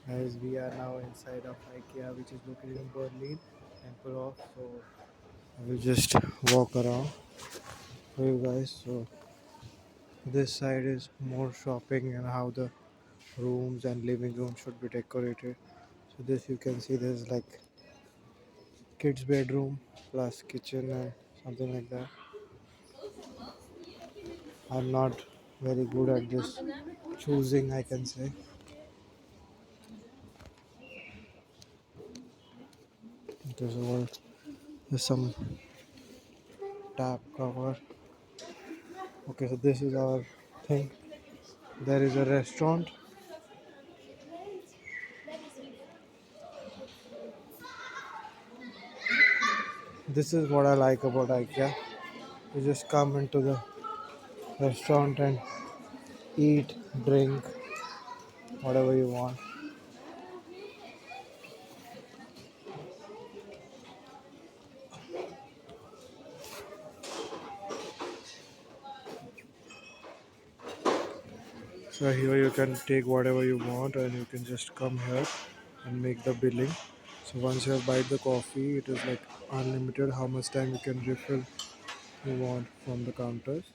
Guys, we are now inside of Ikea, which is located in Berlin and Prof. So I will just walk around for you guys. So this side is more shopping and how the rooms and living room should be decorated. So this you can see there's like kids bedroom plus kitchen and something like that. I'm not very good at this choosing, I can say. There's some tap cover. Okay, so this is our thing. There is a restaurant. This is what I like about IKEA. You just come into the restaurant and eat, drink, whatever you want. So here you can take whatever you want and you can just come here and make the billing. So once you have buy the coffee, it is like unlimited how much time you can refill you want from the counters.